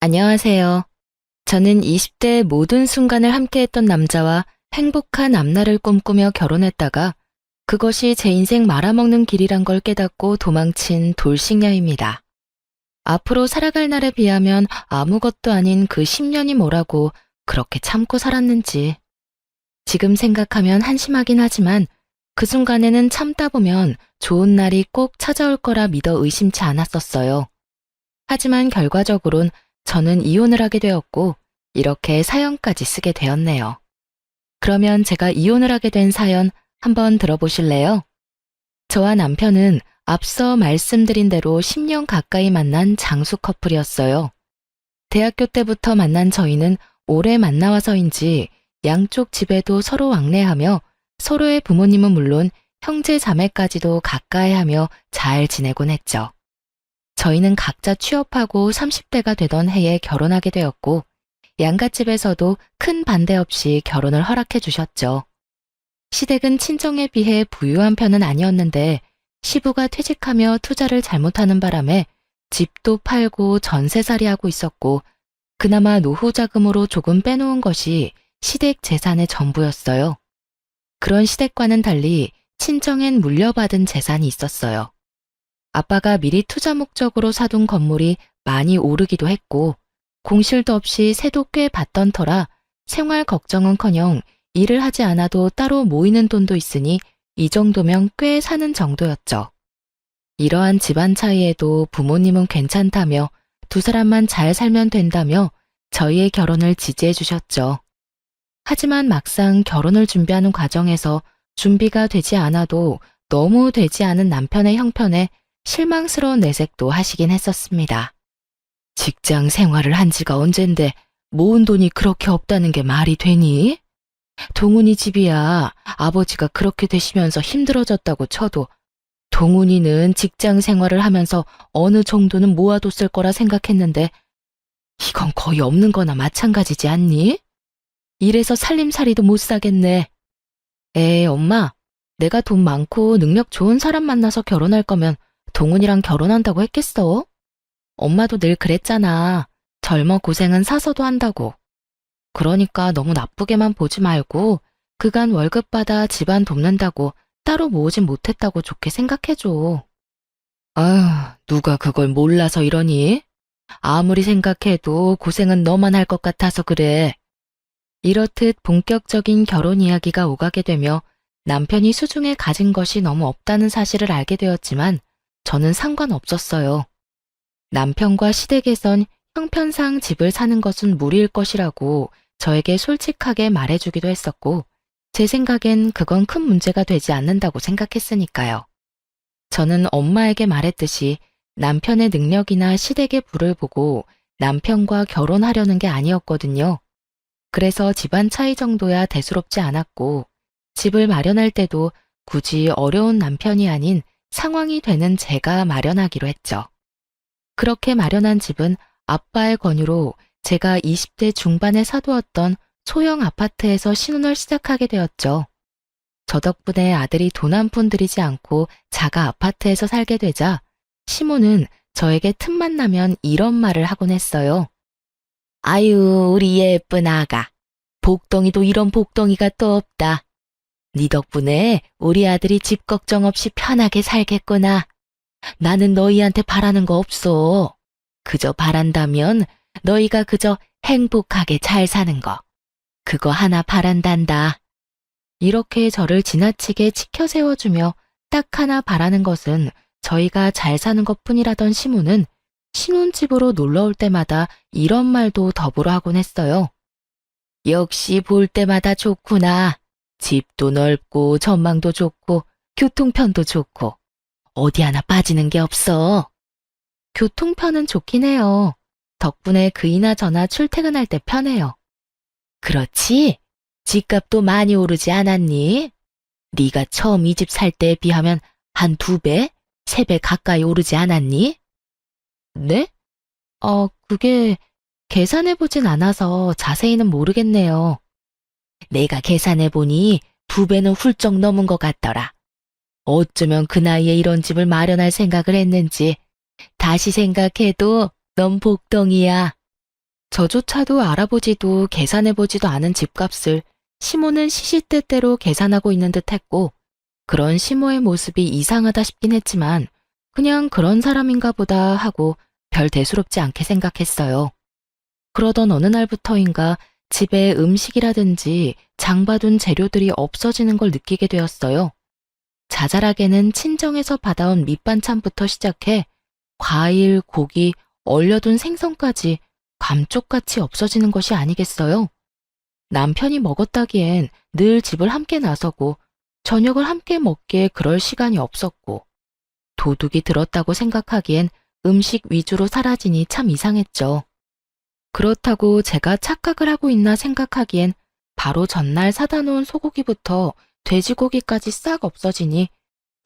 안녕하세요. 저는 20대의 모든 순간을 함께했던 남자와 행복한 앞날을 꿈꾸며 결혼했다가 그것이 제 인생 말아먹는 길이란 걸 깨닫고 도망친 돌싱녀입니다. 앞으로 살아갈 날에 비하면 아무것도 아닌 그 10년이 뭐라고 그렇게 참고 살았는지. 지금 생각하면 한심하긴 하지만 그 순간에는 참다 보면 좋은 날이 꼭 찾아올 거라 믿어 의심치 않았었어요. 하지만 결과적으론 저는 이혼을 하게 되었고 이렇게 사연까지 쓰게 되었네요. 그러면 제가 이혼을 하게 된 사연 한번 들어보실래요? 저와 남편은 앞서 말씀드린 대로 10년 가까이 만난 장수 커플이었어요. 대학교 때부터 만난 저희는 오래 만나와서인지 양쪽 집에도 서로 왕래하며 서로의 부모님은 물론 형제 자매까지도 가까이하며 잘 지내곤 했죠. 저희는 각자 취업하고 30대가 되던 해에 결혼하게 되었고 양갓집에서도 큰 반대 없이 결혼을 허락해 주셨죠. 시댁은 친정에 비해 부유한 편은 아니었는데 시부가 퇴직하며 투자를 잘못하는 바람에 집도 팔고 전세살이하고 있었고 그나마 노후 자금으로 조금 빼놓은 것이 시댁 재산의 전부였어요. 그런 시댁과는 달리 친정엔 물려받은 재산이 있었어요. 아빠가 미리 투자 목적으로 사둔 건물이 많이 오르기도 했고 공실도 없이 세도 꽤 받던 터라 생활 걱정은커녕 일을 하지 않아도 따로 모이는 돈도 있으니 이 정도면 꽤 사는 정도였죠. 이러한 집안 차이에도 부모님은 괜찮다며 두 사람만 잘 살면 된다며 저희의 결혼을 지지해 주셨죠. 하지만 막상 결혼을 준비하는 과정에서 준비가 되지 않아도 너무 되지 않은 남편의 형편에 실망스러운 내색도 하시긴 했었습니다. 직장 생활을 한 지가 언젠데 모은 돈이 그렇게 없다는 게 말이 되니? 동훈이 집이야 아버지가 그렇게 되시면서 힘들어졌다고 쳐도 동훈이는 직장 생활을 하면서 어느 정도는 모아뒀을 거라 생각했는데 이건 거의 없는 거나 마찬가지지 않니? 이래서 살림살이도 못 사겠네. 엄마, 내가 돈 많고 능력 좋은 사람 만나서 결혼할 거면 동훈이랑 결혼한다고 했겠어? 엄마도 늘 그랬잖아. 젊어 고생은 사서도 한다고. 그러니까 너무 나쁘게만 보지 말고 그간 월급 받아 집안 돕는다고 따로 모으진 못했다고 좋게 생각해줘. 아휴, 누가 그걸 몰라서 이러니? 아무리 생각해도 고생은 너만 할 것 같아서 그래. 이렇듯 본격적인 결혼 이야기가 오가게 되며 남편이 수중에 가진 것이 너무 없다는 사실을 알게 되었지만 저는 상관없었어요. 남편과 시댁에선 형편상 집을 사는 것은 무리일 것이라고 저에게 솔직하게 말해주기도 했었고 제 생각엔 그건 큰 문제가 되지 않는다고 생각했으니까요. 저는 엄마에게 말했듯이 남편의 능력이나 시댁의 부를 보고 남편과 결혼하려는 게 아니었거든요. 그래서 집안 차이 정도야 대수롭지 않았고 집을 마련할 때도 굳이 어려운 남편이 아닌 상황이 되는 제가 마련하기로 했죠. 그렇게 마련한 집은 아빠의 권유로 제가 20대 중반에 사두었던 소형 아파트에서 신혼을 시작하게 되었죠. 저 덕분에 아들이 돈 한 푼 들이지 않고 자가 아파트에서 살게 되자 시모는 저에게 틈만 나면 이런 말을 하곤 했어요. 아유, 우리 예쁜 아가. 복덩이도 이런 복덩이가 또 없다. 네 덕분에 우리 아들이 집 걱정 없이 편하게 살겠구나. 나는 너희한테 바라는 거 없어. 그저 바란다면 너희가 그저 행복하게 잘 사는 거. 그거 하나 바란단다. 이렇게 저를 지나치게 치켜 세워주며 딱 하나 바라는 것은 저희가 잘 사는 것뿐이라던 시모는 신혼집으로 놀러 올 때마다 이런 말도 더불어 하곤 했어요. 역시 볼 때마다 좋구나. 집도 넓고 전망도 좋고 교통편도 좋고 어디 하나 빠지는 게 없어. 교통편은 좋긴 해요. 덕분에 그이나 저나 출퇴근할 때 편해요. 그렇지? 집값도 많이 오르지 않았니? 네가 처음 이 집 살 때에 비하면 한 2배, 3배 가까이 오르지 않았니? 네? 그게 계산해보진 않아서 자세히는 모르겠네요. 내가 계산해보니 2배는 훌쩍 넘은 것 같더라. 어쩌면 그 나이에 이런 집을 마련할 생각을 했는지 다시 생각해도 넌 복덩이야. 저조차도 알아보지도 계산해보지도 않은 집값을 시모는 시시때때로 계산하고 있는 듯 했고, 그런 시모의 모습이 이상하다 싶긴 했지만 그냥 그런 사람인가 보다 하고 별 대수롭지 않게 생각했어요. 그러던 어느 날부터인가 집에 음식이라든지 장봐둔 재료들이 없어지는 걸 느끼게 되었어요. 자잘하게는 친정에서 받아온 밑반찬부터 시작해 과일, 고기, 얼려둔 생선까지 감쪽같이 없어지는 것이 아니겠어요? 남편이 먹었다기엔 늘 집을 함께 나서고 저녁을 함께 먹기에 그럴 시간이 없었고, 도둑이 들었다고 생각하기엔 음식 위주로 사라지니 참 이상했죠. 그렇다고 제가 착각을 하고 있나 생각하기엔 바로 전날 사다 놓은 소고기부터 돼지고기까지 싹 없어지니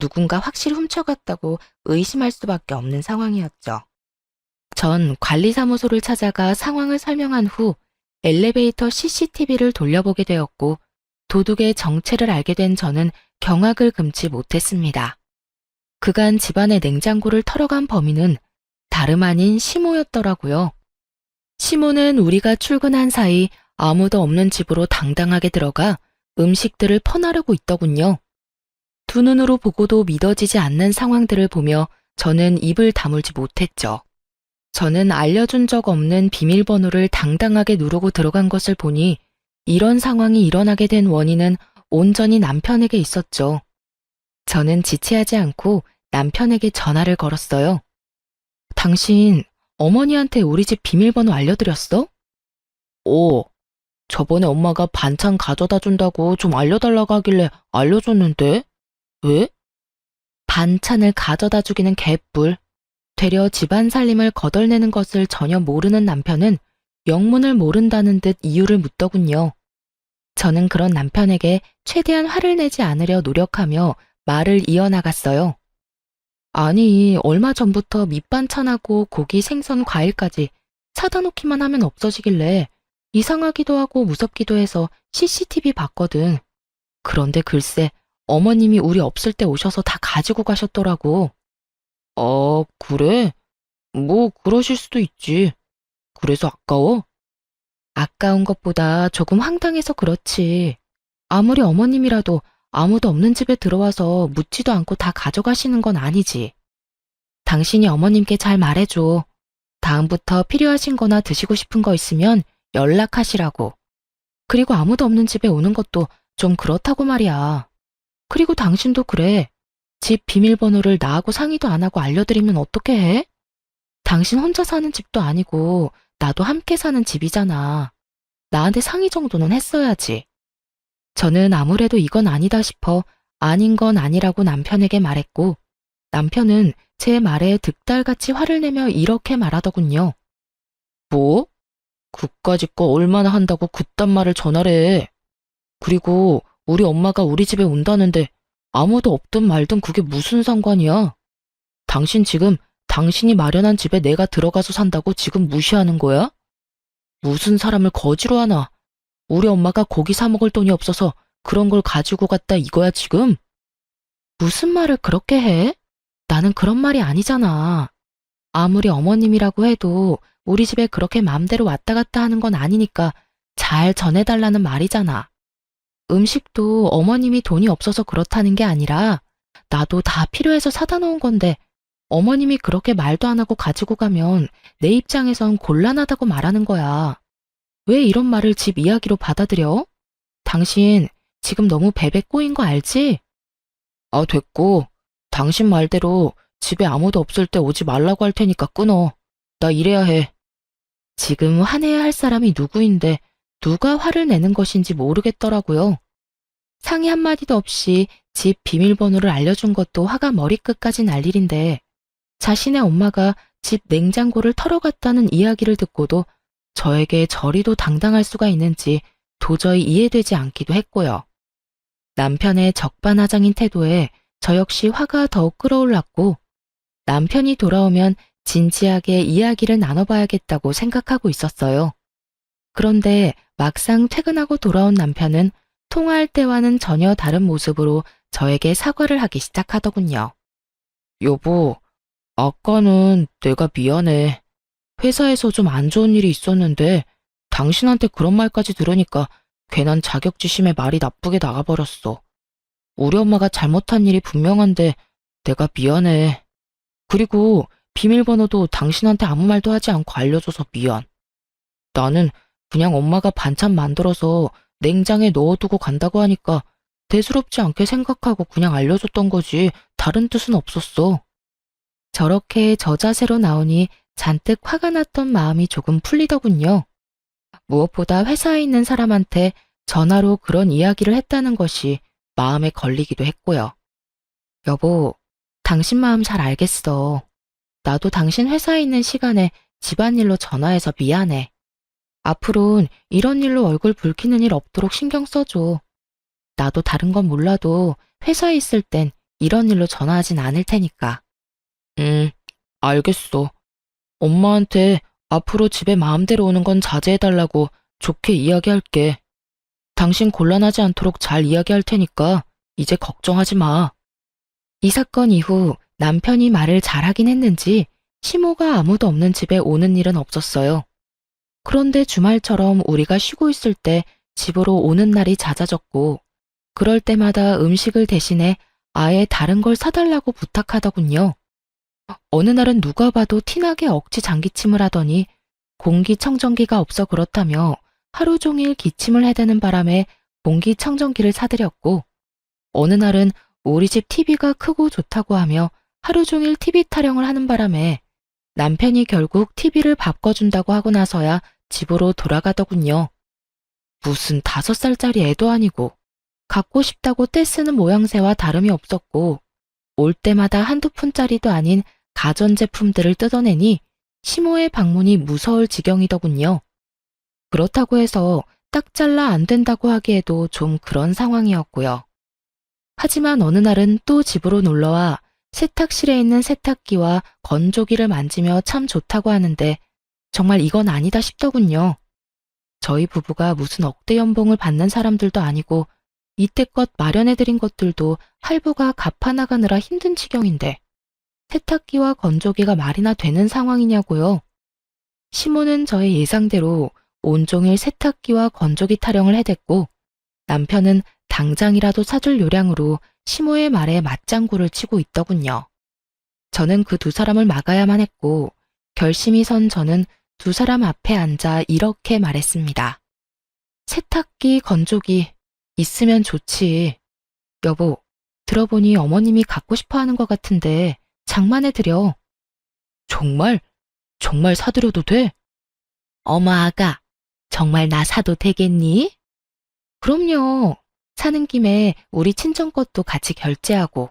누군가 확실히 훔쳐갔다고 의심할 수밖에 없는 상황이었죠. 전 관리사무소를 찾아가 상황을 설명한 후 엘리베이터 CCTV를 돌려보게 되었고, 도둑의 정체를 알게 된 저는 경악을 금치 못했습니다. 그간 집안의 냉장고를 털어간 범인은 다름 아닌 시모였더라고요. 시모는 우리가 출근한 사이 아무도 없는 집으로 당당하게 들어가 음식들을 퍼나르고 있더군요. 두 눈으로 보고도 믿어지지 않는 상황들을 보며 저는 입을 다물지 못했죠. 저는 알려준 적 없는 비밀번호를 당당하게 누르고 들어간 것을 보니 이런 상황이 일어나게 된 원인은 온전히 남편에게 있었죠. 저는 지체하지 않고 남편에게 전화를 걸었어요. 당신 어머니한테 우리 집 비밀번호 알려드렸어? 저번에 엄마가 반찬 가져다 준다고 좀 알려달라고 하길래 알려줬는데? 왜? 반찬을 가져다 주기는 개뿔. 되려 집안 살림을 거덜내는 것을 전혀 모르는 남편은 영문을 모른다는 듯 이유를 묻더군요. 저는 그런 남편에게 최대한 화를 내지 않으려 노력하며 말을 이어나갔어요. 아니, 얼마 전부터 밑반찬하고 고기, 생선, 과일까지 사다 놓기만 하면 없어지길래 이상하기도 하고 무섭기도 해서 CCTV 봤거든. 그런데 글쎄, 어머님이 우리 없을 때 오셔서 다 가지고 가셨더라고. 그래? 뭐, 그러실 수도 있지. 그래서 아까워? 아까운 것보다 조금 황당해서 그렇지. 아무리 어머님이라도 아무도 없는 집에 들어와서 묻지도 않고 다 가져가시는 건 아니지. 당신이 어머님께 잘 말해줘. 다음부터 필요하신 거나 드시고 싶은 거 있으면 연락하시라고. 그리고 아무도 없는 집에 오는 것도 좀 그렇다고 말이야. 그리고 당신도 그래. 집 비밀번호를 나하고 상의도 안 하고 알려드리면 어떻게 해? 당신 혼자 사는 집도 아니고 나도 함께 사는 집이잖아. 나한테 상의 정도는 했어야지. 저는 아무래도 이건 아니다 싶어 아닌 건 아니라고 남편에게 말했고, 남편은 제 말에 득달같이 화를 내며 이렇게 말하더군요. 뭐? 그까짓 거 얼마나 한다고 그딴 말을 전하래. 그리고 우리 엄마가 우리 집에 온다는데 아무도 없든 말든 그게 무슨 상관이야? 당신 지금 당신이 마련한 집에 내가 들어가서 산다고 지금 무시하는 거야? 무슨 사람을 거지로 하나? 우리 엄마가 고기 사 먹을 돈이 없어서 그런 걸 가지고 갔다 이거야 지금? 무슨 말을 그렇게 해? 나는 그런 말이 아니잖아. 아무리 어머님이라고 해도 우리 집에 그렇게 마음대로 왔다 갔다 하는 건 아니니까 잘 전해달라는 말이잖아. 음식도 어머님이 돈이 없어서 그렇다는 게 아니라 나도 다 필요해서 사다 놓은 건데 어머님이 그렇게 말도 안 하고 가지고 가면 내 입장에선 곤란하다고 말하는 거야. 왜 이런 말을 집 이야기로 받아들여? 당신 지금 너무 베베 꼬인 거 알지? 됐고. 당신 말대로 집에 아무도 없을 때 오지 말라고 할 테니까 끊어. 나 일해야 해. 지금 화내야 할 사람이 누구인데 누가 화를 내는 것인지 모르겠더라고요. 상의 한마디도 없이 집 비밀번호를 알려준 것도 화가 머리끝까지 날 일인데, 자신의 엄마가 집 냉장고를 털어갔다는 이야기를 듣고도 저에게 저리도 당당할 수가 있는지 도저히 이해되지 않기도 했고요. 남편의 적반하장인 태도에 저 역시 화가 더욱 끓어올랐고, 남편이 돌아오면 진지하게 이야기를 나눠봐야겠다고 생각하고 있었어요. 그런데 막상 퇴근하고 돌아온 남편은 통화할 때와는 전혀 다른 모습으로 저에게 사과를 하기 시작하더군요. 여보, 아까는 내가 미안해. 회사에서 좀 안 좋은 일이 있었는데 당신한테 그런 말까지 들으니까 괜한 자격지심에 말이 나쁘게 나가버렸어. 우리 엄마가 잘못한 일이 분명한데 내가 미안해. 그리고 비밀번호도 당신한테 아무 말도 하지 않고 알려줘서 미안. 나는 그냥 엄마가 반찬 만들어서 냉장에 넣어두고 간다고 하니까 대수롭지 않게 생각하고 그냥 알려줬던 거지 다른 뜻은 없었어. 저렇게 저자세로 나오니 잔뜩 화가 났던 마음이 조금 풀리더군요. 무엇보다 회사에 있는 사람한테 전화로 그런 이야기를 했다는 것이 마음에 걸리기도 했고요. 여보, 당신 마음 잘 알겠어. 나도 당신 회사에 있는 시간에 집안일로 전화해서 미안해. 앞으론 이런 일로 얼굴 붉히는 일 없도록 신경 써줘. 나도 다른 건 몰라도 회사에 있을 땐 이런 일로 전화하진 않을 테니까. 알겠어. 엄마한테 앞으로 집에 마음대로 오는 건 자제해달라고 좋게 이야기할게. 당신 곤란하지 않도록 잘 이야기할 테니까 이제 걱정하지 마. 이 사건 이후 남편이 말을 잘하긴 했는지 시모가 아무도 없는 집에 오는 일은 없었어요. 그런데 주말처럼 우리가 쉬고 있을 때 집으로 오는 날이 잦아졌고 그럴 때마다 음식을 대신해 아예 다른 걸 사달라고 부탁하더군요. 어느 날은 누가 봐도 티나게 억지 장기침을 하더니 공기청정기가 없어 그렇다며 하루 종일 기침을 해대는 바람에 공기청정기를 사드렸고 어느 날은 우리 집 TV가 크고 좋다고 하며 하루 종일 TV 타령을 하는 바람에 남편이 결국 TV를 바꿔준다고 하고 나서야 집으로 돌아가더군요. 무슨 5살짜리 애도 아니고 갖고 싶다고 떼쓰는 모양새와 다름이 없었고 올 때마다 한두 푼짜리도 아닌 가전제품들을 뜯어내니 시모의 방문이 무서울 지경이더군요. 그렇다고 해서 딱 잘라 안 된다고 하기에도 좀 그런 상황이었고요. 하지만 어느 날은 또 집으로 놀러와 세탁실에 있는 세탁기와 건조기를 만지며 참 좋다고 하는데 정말 이건 아니다 싶더군요. 저희 부부가 무슨 억대 연봉을 받는 사람들도 아니고 이때껏 마련해드린 것들도 할부가 갚아나가느라 힘든 지경인데 세탁기와 건조기가 말이나 되는 상황이냐고요. 시모는 저의 예상대로 온종일 세탁기와 건조기 타령을 해댔고 남편은 당장이라도 사줄 요량으로 시모의 말에 맞장구를 치고 있더군요. 저는 그 두 사람을 막아야만 했고 결심이 선 저는 두 사람 앞에 앉아 이렇게 말했습니다. 세탁기, 건조기 있으면 좋지. 여보, 들어보니 어머님이 갖고 싶어 하는 것 같은데 장만해 드려. 정말? 정말 사드려도 돼? 어머 아가, 정말 나 사도 되겠니? 그럼요. 사는 김에 우리 친정 것도 같이 결제하고.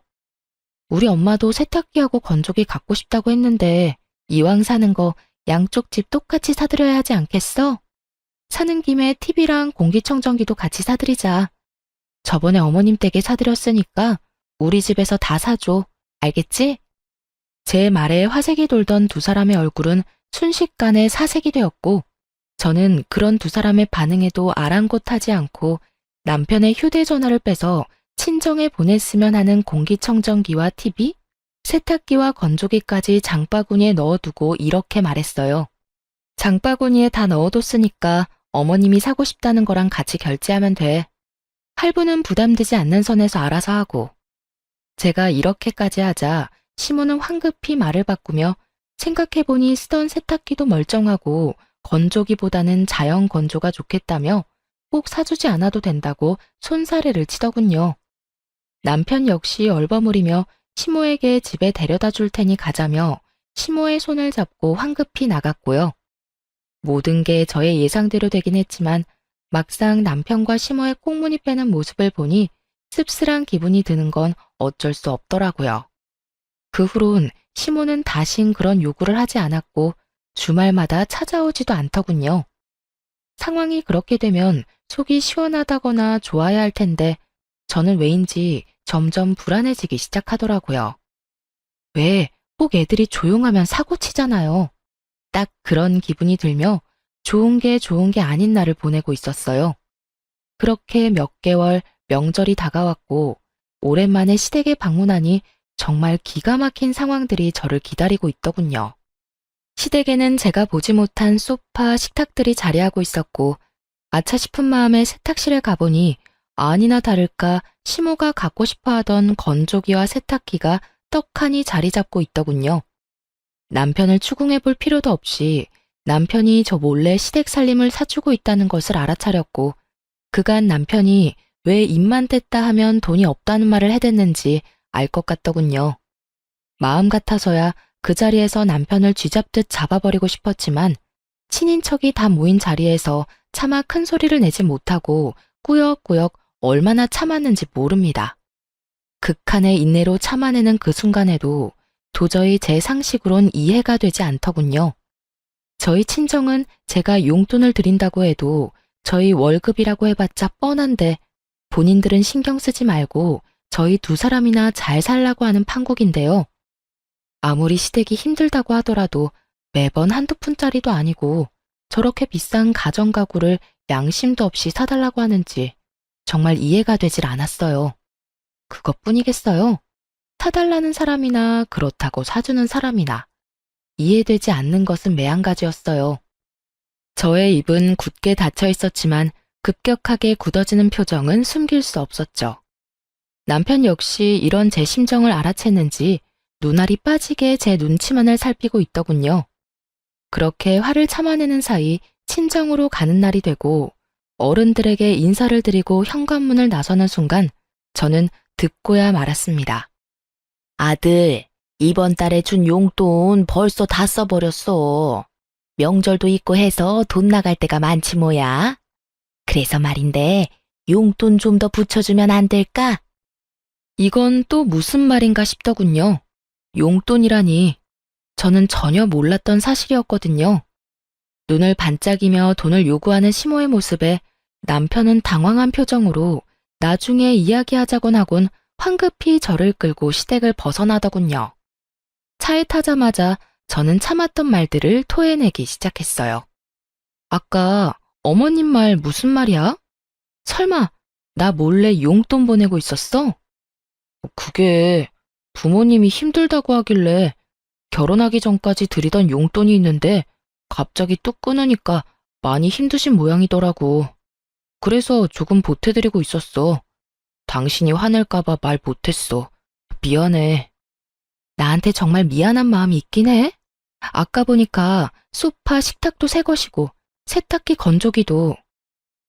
우리 엄마도 세탁기하고 건조기 갖고 싶다고 했는데 이왕 사는 거 양쪽 집 똑같이 사드려야 하지 않겠어? 사는 김에 TV랑 공기청정기도 같이 사드리자. 저번에 어머님 댁에 사드렸으니까 우리 집에서 다 사줘. 알겠지? 제 말에 화색이 돌던 두 사람의 얼굴은 순식간에 사색이 되었고 저는 그런 두 사람의 반응에도 아랑곳하지 않고 남편의 휴대전화를 빼서 친정에 보냈으면 하는 공기청정기와 TV, 세탁기와 건조기까지 장바구니에 넣어두고 이렇게 말했어요. 장바구니에 다 넣어뒀으니까 어머님이 사고 싶다는 거랑 같이 결제하면 돼. 할부는 부담되지 않는 선에서 알아서 하고. 제가 이렇게까지 하자 시모는 황급히 말을 바꾸며 생각해보니 쓰던 세탁기도 멀쩡하고 건조기보다는 자연 건조가 좋겠다며 꼭 사주지 않아도 된다고 손사래를 치더군요. 남편 역시 얼버무리며 시모에게 집에 데려다 줄 테니 가자며 시모의 손을 잡고 황급히 나갔고요. 모든 게 저의 예상대로 되긴 했지만 막상 남편과 시모의 꽁무니 빼는 모습을 보니 씁쓸한 기분이 드는 건 어쩔 수 없더라고요. 그 후론 시모는 다신 그런 요구를 하지 않았고 주말마다 찾아오지도 않더군요. 상황이 그렇게 되면 속이 시원하다거나 좋아야 할 텐데 저는 왜인지 점점 불안해지기 시작하더라고요. 왜 꼭 애들이 조용하면 사고 치잖아요. 딱 그런 기분이 들며 좋은 게 아닌 날을 보내고 있었어요. 그렇게 몇 개월 명절이 다가왔고 오랜만에 시댁에 방문하니 정말 기가 막힌 상황들이 저를 기다리고 있더군요. 시댁에는 제가 보지 못한 소파, 식탁들이 자리하고 있었고 아차 싶은 마음에 세탁실에 가보니 아니나 다를까 시모가 갖고 싶어 하던 건조기와 세탁기가 떡하니 자리 잡고 있더군요. 남편을 추궁해 볼 필요도 없이 남편이 저 몰래 시댁 살림을 사주고 있다는 것을 알아차렸고 그간 남편이 왜 입만 뗐다 하면 돈이 없다는 말을 해댔는지 알 것 같더군요. 마음 같아서야 그 자리에서 남편을 쥐잡듯 잡아버리고 싶었지만 친인척이 다 모인 자리에서 차마 큰 소리를 내지 못하고 꾸역꾸역 얼마나 참았는지 모릅니다. 극한의 인내로 참아내는 그 순간에도 도저히 제 상식으론 이해가 되지 않더군요. 저희 친정은 제가 용돈을 드린다고 해도 저희 월급이라고 해봤자 뻔한데 본인들은 신경 쓰지 말고 저희 두 사람이나 잘 살라고 하는 판국인데요. 아무리 시댁이 힘들다고 하더라도 매번 한두 푼짜리도 아니고 저렇게 비싼 가전가구를 양심도 없이 사달라고 하는지 정말 이해가 되질 않았어요. 그것뿐이겠어요. 사달라는 사람이나 그렇다고 사주는 사람이나 이해되지 않는 것은 매한가지였어요. 저의 입은 굳게 닫혀 있었지만 급격하게 굳어지는 표정은 숨길 수 없었죠. 남편 역시 이런 제 심정을 알아챘는지 눈알이 빠지게 제 눈치만을 살피고 있더군요. 그렇게 화를 참아내는 사이 친정으로 가는 날이 되고 어른들에게 인사를 드리고 현관문을 나서는 순간 저는 듣고야 말았습니다. 아들, 이번 달에 준 용돈 벌써 다 써버렸어. 명절도 있고 해서 돈 나갈 때가 많지 뭐야. 그래서 말인데 용돈 좀 더 붙여주면 안 될까? 이건 또 무슨 말인가 싶더군요. 용돈이라니 저는 전혀 몰랐던 사실이었거든요. 눈을 반짝이며 돈을 요구하는 시모의 모습에 남편은 당황한 표정으로 나중에 이야기하자곤 하곤 황급히 저를 끌고 시댁을 벗어나더군요. 차에 타자마자 저는 참았던 말들을 토해내기 시작했어요. 아까 어머님 말 무슨 말이야? 설마 나 몰래 용돈 보내고 있었어? 그게 부모님이 힘들다고 하길래 결혼하기 전까지 드리던 용돈이 있는데 갑자기 뚝 끊으니까 많이 힘드신 모양이더라고. 그래서 조금 보태드리고 있었어. 당신이 화낼까봐 말 못했어. 미안해. 나한테 정말 미안한 마음이 있긴 해. 아까 보니까 소파, 식탁도 새 것이고 세탁기, 건조기도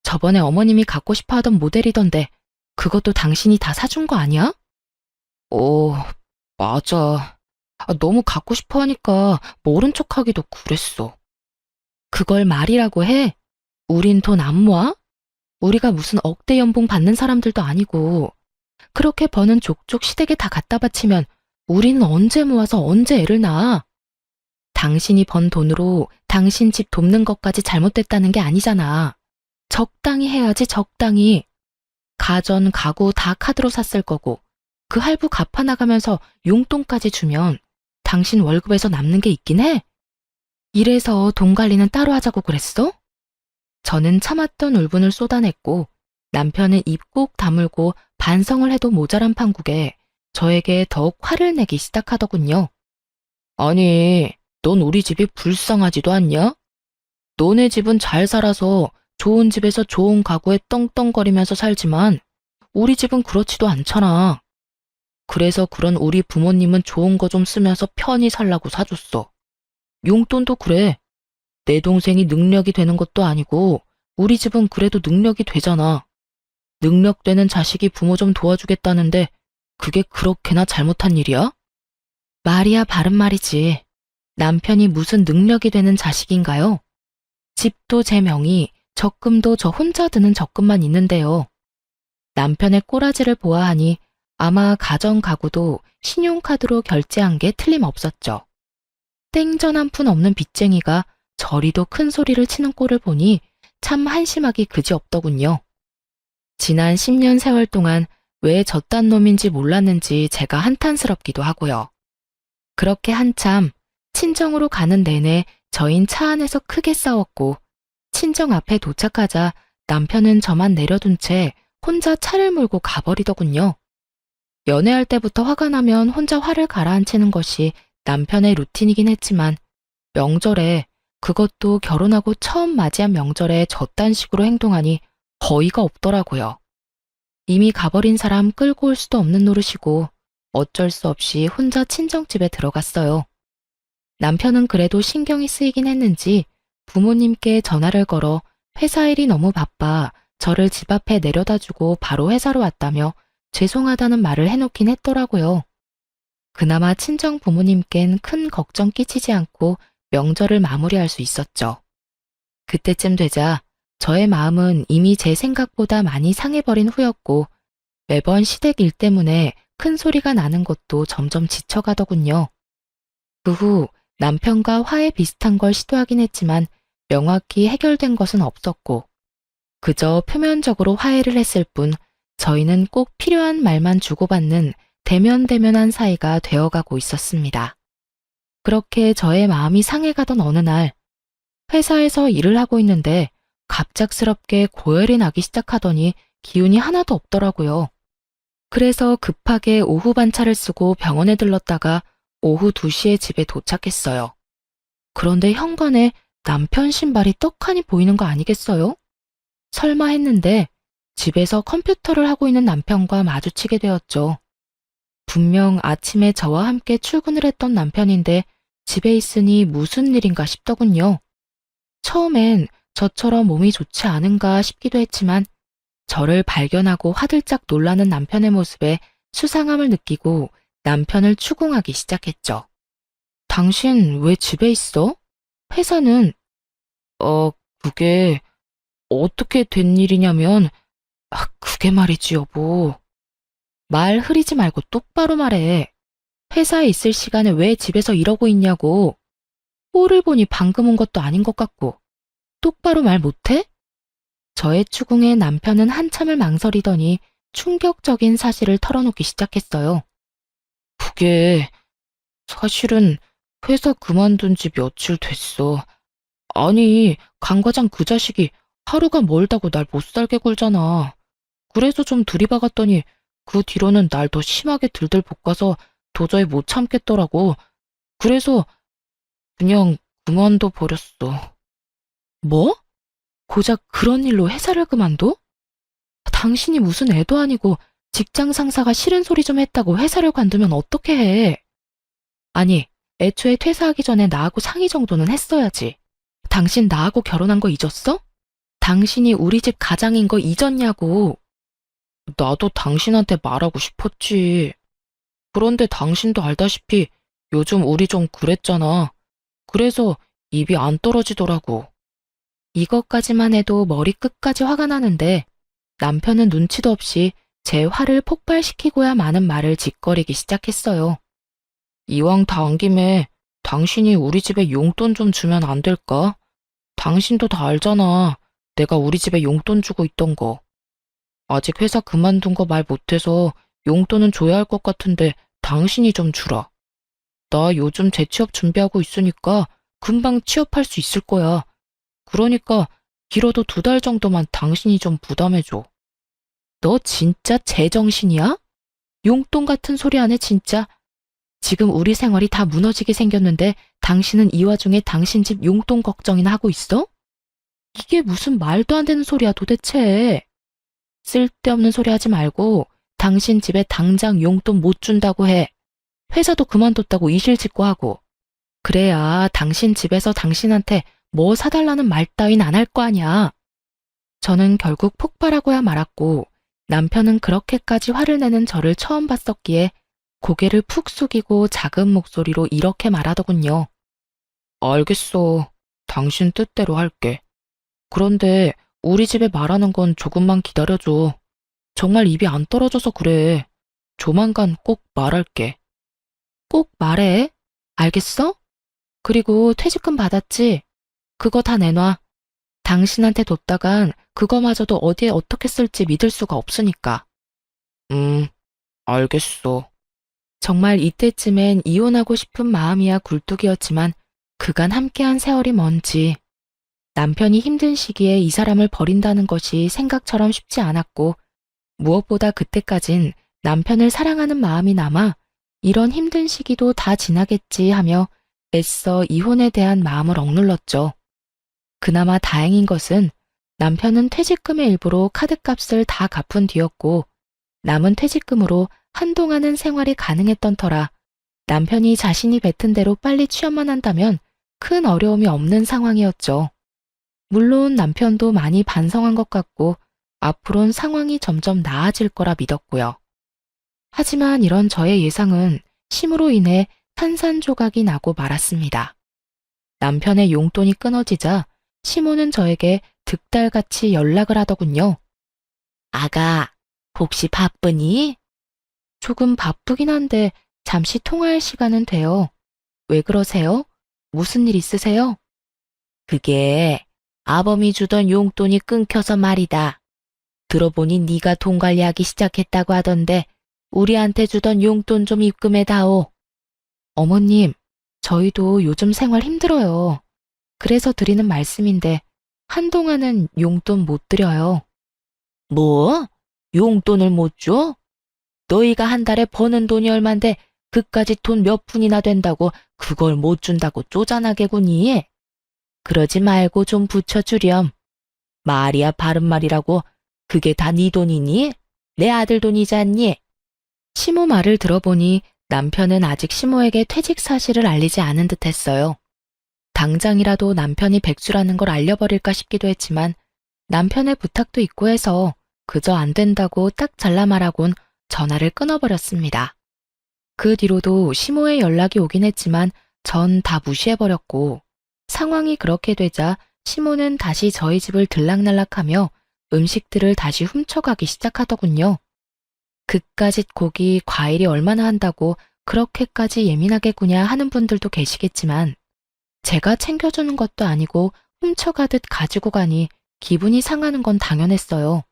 저번에 어머님이 갖고 싶어 하던 모델이던데 그것도 당신이 다 사준 거 아니야? 맞아. 너무 갖고 싶어 하니까 모른 척하기도 그랬어. 그걸 말이라고 해? 우린 돈 안 모아? 우리가 무슨 억대 연봉 받는 사람들도 아니고 그렇게 버는 족족 시댁에 다 갖다 바치면 우리는 언제 모아서 언제 애를 낳아? 당신이 번 돈으로 당신 집 돕는 것까지 잘못됐다는 게 아니잖아. 적당히 해야지 적당히. 가전, 가구 다 카드로 샀을 거고 그 할부 갚아나가면서 용돈까지 주면 당신 월급에서 남는 게 있긴 해? 이래서 돈 관리는 따로 하자고 그랬어? 저는 참았던 울분을 쏟아냈고 남편은 입 꼭 다물고 반성을 해도 모자란 판국에 저에게 더욱 화를 내기 시작하더군요. 아니, 넌 우리 집이 불쌍하지도 않냐? 너네 집은 잘 살아서 좋은 집에서 좋은 가구에 떵떵거리면서 살지만 우리 집은 그렇지도 않잖아. 그래서 그런 우리 부모님은 좋은 거 좀 쓰면서 편히 살라고 사줬어. 용돈도 그래. 내 동생이 능력이 되는 것도 아니고 우리 집은 그래도 능력이 되잖아. 능력되는 자식이 부모 좀 도와주겠다는데 그게 그렇게나 잘못한 일이야? 말이야 바른 말이지. 남편이 무슨 능력이 되는 자식인가요? 집도 제 명의, 적금도 저 혼자 드는 적금만 있는데요. 남편의 꼬라지를 보아하니 아마 가전 가구도 신용카드로 결제한 게 틀림없었죠. 땡전 한 푼 없는 빚쟁이가 저리도 큰 소리를 치는 꼴을 보니 참 한심하기 그지없더군요. 지난 10년 세월 동안 왜 저딴 놈인지 몰랐는지 제가 한탄스럽기도 하고요. 그렇게 한참 친정으로 가는 내내 저흰 차 안에서 크게 싸웠고 친정 앞에 도착하자 남편은 저만 내려둔 채 혼자 차를 몰고 가버리더군요. 연애할 때부터 화가 나면 혼자 화를 가라앉히는 것이 남편의 루틴이긴 했지만 명절에, 그것도 결혼하고 처음 맞이한 명절에 저딴 식으로 행동하니 어이가 없더라고요. 이미 가버린 사람 끌고 올 수도 없는 노릇이고 어쩔 수 없이 혼자 친정집에 들어갔어요. 남편은 그래도 신경이 쓰이긴 했는지 부모님께 전화를 걸어 회사 일이 너무 바빠 저를 집 앞에 내려다주고 바로 회사로 왔다며 죄송하다는 말을 해놓긴 했더라고요. 그나마 친정 부모님껜 큰 걱정 끼치지 않고 명절을 마무리할 수 있었죠. 그때쯤 되자 저의 마음은 이미 제 생각보다 많이 상해버린 후였고 매번 시댁 일 때문에 큰 소리가 나는 것도 점점 지쳐가더군요. 그 후 남편과 화해 비슷한 걸 시도하긴 했지만 명확히 해결된 것은 없었고 그저 표면적으로 화해를 했을 뿐 저희는 꼭 필요한 말만 주고받는 대면대면한 사이가 되어가고 있었습니다. 그렇게 저의 마음이 상해가던 어느 날 회사에서 일을 하고 있는데 갑작스럽게 고열이 나기 시작하더니 기운이 하나도 없더라고요. 그래서 급하게 오후 반차를 쓰고 병원에 들렀다가 오후 2시에 집에 도착했어요. 그런데 현관에 남편 신발이 떡하니 보이는 거 아니겠어요? 설마 했는데 집에서 컴퓨터를 하고 있는 남편과 마주치게 되었죠. 분명 아침에 저와 함께 출근을 했던 남편인데 집에 있으니 무슨 일인가 싶더군요. 처음엔 저처럼 몸이 좋지 않은가 싶기도 했지만 저를 발견하고 화들짝 놀라는 남편의 모습에 수상함을 느끼고 남편을 추궁하기 시작했죠. 당신 왜 집에 있어? 회사는? 그게 어떻게 된 일이냐면, 그게 말이지 여보. 말 흐리지 말고 똑바로 말해. 회사에 있을 시간에 왜 집에서 이러고 있냐고. 꼴을 보니 방금 온 것도 아닌 것 같고. 똑바로 말 못해? 저의 추궁에 남편은 한참을 망설이더니 충격적인 사실을 털어놓기 시작했어요. 그게 사실은 회사 그만둔 지 며칠 됐어. 아니, 강 과장 그 자식이 하루가 멀다고 날 못 살게 굴잖아. 그래서 좀 들이박았더니 그 뒤로는 날 더 심하게 들들 볶아서 도저히 못 참겠더라고. 그래서 그냥 그만둬 버렸어. 뭐? 고작 그런 일로 회사를 그만둬? 당신이 무슨 애도 아니고 직장 상사가 싫은 소리 좀 했다고 회사를 관두면 어떻게 해? 아니, 애초에 퇴사하기 전에 나하고 상의 정도는 했어야지. 당신 나하고 결혼한 거 잊었어? 당신이 우리 집 가장인 거 잊었냐고. 나도 당신한테 말하고 싶었지. 그런데 당신도 알다시피 요즘 우리 좀 그랬잖아. 그래서 입이 안 떨어지더라고. 이것까지만 해도 머리 끝까지 화가 나는데 남편은 눈치도 없이 제 화를 폭발시키고야 마는 말을 짓거리기 시작했어요. 이왕 다 온 김에 당신이 우리 집에 용돈 좀 주면 안 될까? 당신도 다 알잖아. 내가 우리 집에 용돈 주고 있던 거. 아직 회사 그만둔 거 말 못해서 용돈은 줘야 할 것 같은데 당신이 좀 주라. 나 요즘 재취업 준비하고 있으니까 금방 취업할 수 있을 거야. 그러니까 길어도 2달 정도만 당신이 좀 부담해줘. 너 진짜 제정신이야? 용돈 같은 소리 안 해, 진짜. 지금 우리 생활이 다 무너지게 생겼는데 당신은 이 와중에 당신 집 용돈 걱정이나 하고 있어? 이게 무슨 말도 안 되는 소리야 도대체. 쓸데없는 소리 하지 말고 당신 집에 당장 용돈 못 준다고 해. 회사도 그만뒀다고 이실직고 하고. 그래야 당신 집에서 당신한테 뭐 사달라는 말 따윈 안 할 거 아니야. 저는 결국 폭발하고야 말았고 남편은 그렇게까지 화를 내는 저를 처음 봤었기에 고개를 푹 숙이고 작은 목소리로 이렇게 말하더군요. 알겠어. 당신 뜻대로 할게. 그런데 우리 집에 말하는 건 조금만 기다려줘. 정말 입이 안 떨어져서 그래. 조만간 꼭 말할게. 꼭 말해. 알겠어? 그리고 퇴직금 받았지? 그거 다 내놔. 당신한테 뒀다간 그거마저도 어디에 어떻게 쓸지 믿을 수가 없으니까. 알겠어. 정말 이때쯤엔 이혼하고 싶은 마음이야 굴뚝이었지만 그간 함께한 세월이 먼지. 남편이 힘든 시기에 이 사람을 버린다는 것이 생각처럼 쉽지 않았고 무엇보다 그때까진 남편을 사랑하는 마음이 남아 이런 힘든 시기도 다 지나겠지 하며 애써 이혼에 대한 마음을 억눌렀죠. 그나마 다행인 것은 남편은 퇴직금의 일부로 카드값을 다 갚은 뒤였고 남은 퇴직금으로 한동안은 생활이 가능했던 터라 남편이 자신이 뱉은 대로 빨리 취업만 한다면 큰 어려움이 없는 상황이었죠. 물론 남편도 많이 반성한 것 같고 앞으론 상황이 점점 나아질 거라 믿었고요. 하지만 이런 저의 예상은 심으로 인해 산산조각이 나고 말았습니다. 남편의 용돈이 끊어지자 시모는 저에게 득달같이 연락을 하더군요. 아가, 혹시 바쁘니? 조금 바쁘긴 한데 잠시 통화할 시간은 돼요. 왜 그러세요? 무슨 일 있으세요? 그게 아범이 주던 용돈이 끊겨서 말이다. 들어보니 네가 돈 관리하기 시작했다고 하던데 우리한테 주던 용돈 좀 입금해다오. 어머님, 저희도 요즘 생활 힘들어요. 그래서 드리는 말씀인데 한동안은 용돈 못 드려요. 뭐? 용돈을 못 줘? 너희가 한 달에 버는 돈이 얼만데 그까짓 돈 몇 푼이나 된다고 그걸 못 준다고 쪼잔하게구니? 그러지 말고 좀 붙여주렴. 말이야 바른 말이라고. 그게 다 네 돈이니? 내 아들 돈이지 않니? 시모 말을 들어보니 남편은 아직 시모에게 퇴직 사실을 알리지 않은 듯 했어요. 당장이라도 남편이 백수라는 걸 알려버릴까 싶기도 했지만 남편의 부탁도 있고 해서 그저 안 된다고 딱 잘라 말하곤 전화를 끊어버렸습니다. 그 뒤로도 시모의 연락이 오긴 했지만 전 다 무시해버렸고 상황이 그렇게 되자 시모는 다시 저희 집을 들락날락하며 음식들을 다시 훔쳐가기 시작하더군요. 그까짓 고기, 과일이 얼마나 한다고 그렇게까지 예민하게 구냐 하는 분들도 계시겠지만 제가 챙겨주는 것도 아니고 훔쳐가듯 가지고 가니 기분이 상하는 건 당연했어요.